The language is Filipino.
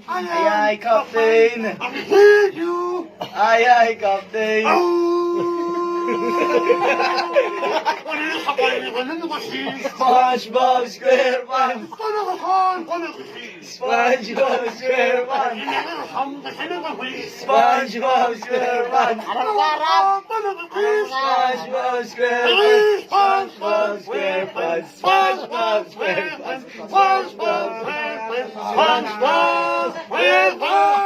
Aye, aye, Captain. I hear you. Aye, aye, Captain. SpongeBob SquarePants. SpongeBob SquarePants. SpongeBob SquarePants. SpongeBob SquarePants. SpongeBob SquarePants. SpongeBob SquarePants. SpongeBob SquarePants. SpongeBob SquarePants.